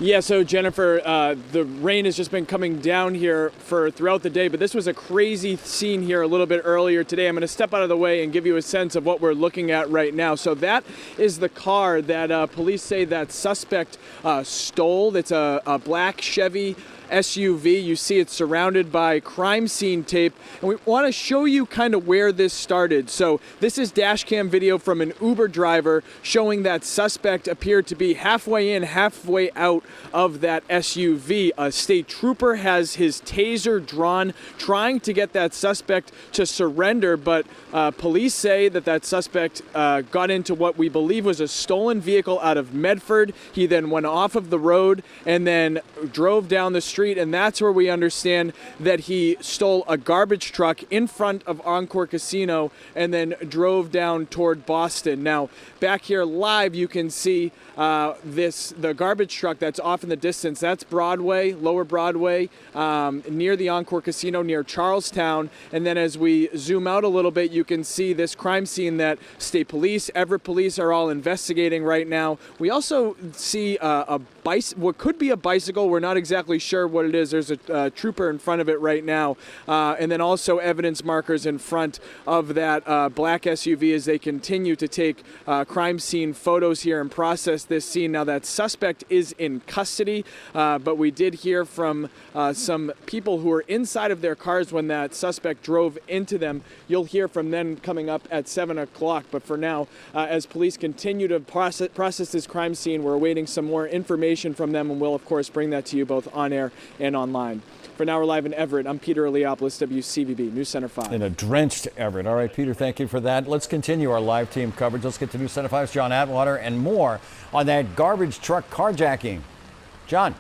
Yeah, so Jennifer, the rain has just been coming down here for throughout the day, but this was a crazy scene here a little bit earlier today. I'm going to step out of the way and give you a sense of what we're looking at right now. So that is the car that police say that suspect stole. It's a black Chevy SUV. You see it's surrounded by crime scene tape, and we want to show you kind of where this started. So this is dash cam video from an Uber driver showing that suspect appeared to be halfway in, halfway out of that SUV. A state trooper has his taser drawn, trying to get that suspect to surrender, but police say that suspect got into what we believe was a stolen vehicle out of Medford. He then went off of the road and then drove down the street, and that's where we understand that he stole a garbage truck in front of Encore Casino and then drove down toward Boston. Now, back here live, you can see the garbage truck that's off in the distance. That's Broadway, Lower Broadway, near the Encore Casino, near Charlestown. And then as we zoom out a little bit, you can see this crime scene that state police, Everett police are all investigating right now. We also see what could be a bicycle. We're not exactly sure what it is. There's a trooper in front of it right now. And then also evidence markers in front of that black SUV as they continue to take crime scene photos here and process this scene. Now, that suspect is in custody, but we did hear from some people who were inside of their cars when that suspect drove into them. You'll hear from them coming up at 7 o'clock. But for now, as police continue to process this crime scene, we're awaiting some more information from them, and we'll, of course, bring that to you both on air and online. For now, we're live in Everett. I'm Peter Eliopoulos, WCVB News Center 5. In a drenched Everett. All right, Peter, thank you for that. Let's continue our live team coverage. Let's get to News Center 5's John Atwater and more on that garbage truck carjacking. John.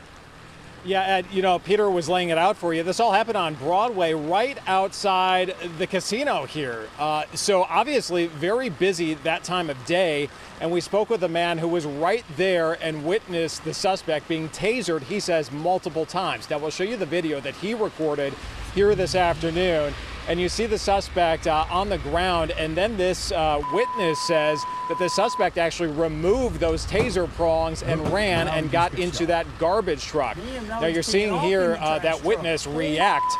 Yeah, Ed, Peter was laying it out for you. This all happened on Broadway, right outside the casino here. So obviously very busy that time of day. And we spoke with a man who was right there and witnessed the suspect being tasered, he says, multiple times. Now, we'll show you the video that he recorded here this afternoon. And you see the suspect on the ground. And then this witness says that the suspect actually removed those taser prongs and ran and got into that garbage truck. Now, you're seeing here that witness react,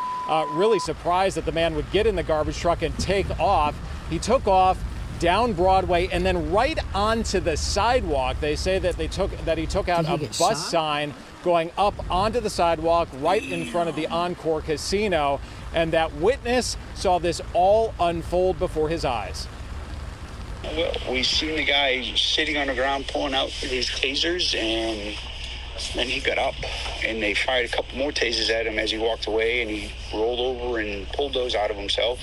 really surprised that the man would get in the garbage truck and take off. He took off down Broadway and then right onto the sidewalk. They say that he took out a bus sign going up onto the sidewalk right in front of the Encore Casino. And that witness saw this all unfold before his eyes. Well, we seen the guy sitting on the ground pulling out his tasers, and then he got up and they fired a couple more tasers at him as he walked away, and he rolled over and pulled those out of himself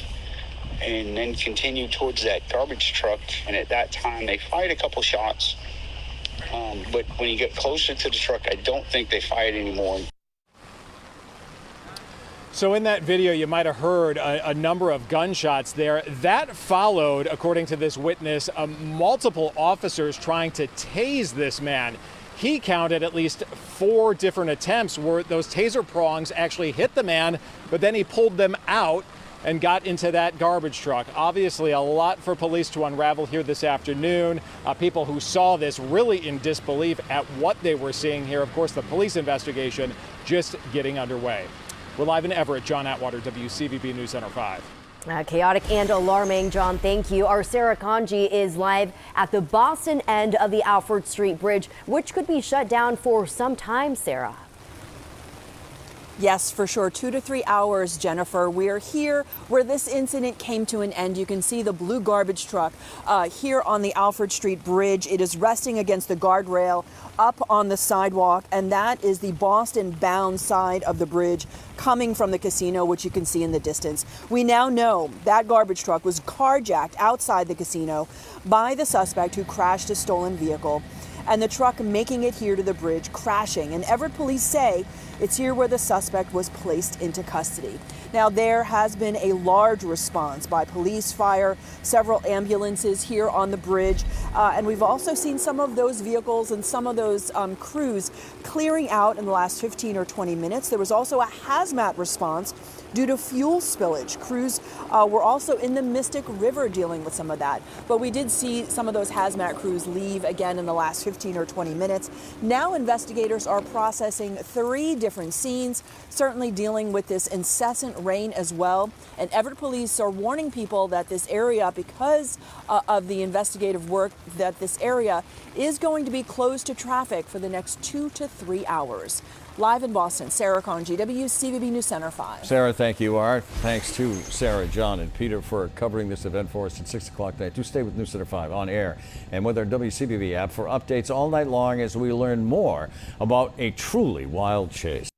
and then continued towards that garbage truck. And at that time, they fired a couple shots. But when he got closer to the truck, I don't think they fired anymore. So in that video, you might have heard a number of gunshots there. That followed, according to this witness, multiple officers trying to tase this man. He counted at least 4 different attempts where those taser prongs actually hit the man, but then he pulled them out and got into that garbage truck. Obviously, a lot for police to unravel here this afternoon. People who saw this really in disbelief at what they were seeing here. Of course, the police investigation just getting underway. We're live in Everett. John Atwater, WCVB News Center 5. Chaotic and alarming, John. Thank you. Our Sarah Kanji is live at the Boston end of the Alfred Street Bridge, which could be shut down for some time, Sarah. Yes, for sure. 2 to 3 hours, Jennifer. We're here where this incident came to an end. You can see the blue garbage truck here on the Alfred Street Bridge. It is resting against the guardrail up on the sidewalk, and that is the Boston-bound side of the bridge coming from the casino, which you can see in the distance. We now know that garbage truck was carjacked outside the casino by the suspect who crashed a stolen vehicle, and the truck making it here to the bridge, crashing. And Everett police say it's here where the suspect was placed into custody. Now, there has been a large response by police, fire, several ambulances here on the bridge. And we've also seen some of those vehicles and some of those crews clearing out in the last 15 or 20 minutes. There was also a hazmat response due to fuel spillage. Crews were also in the Mystic River dealing with some of that. But we did see some of those hazmat crews leave again in the last 15 or 20 minutes. Now investigators are processing 3 different scenes, certainly dealing with this incessant rain as well. And Everett police are warning people that this area, because of the investigative work, that this area is going to be closed to traffic for the next 2 to 3 hours. Live in Boston, Sarah Conji, WCVB News Center 5. Sarah, thank you. Art, thanks to Sarah, John, and Peter for covering this event for us at 6 o'clock tonight. Do stay with News Center 5 on air and with our WCVB app for updates all night long as we learn more about a truly wild chase.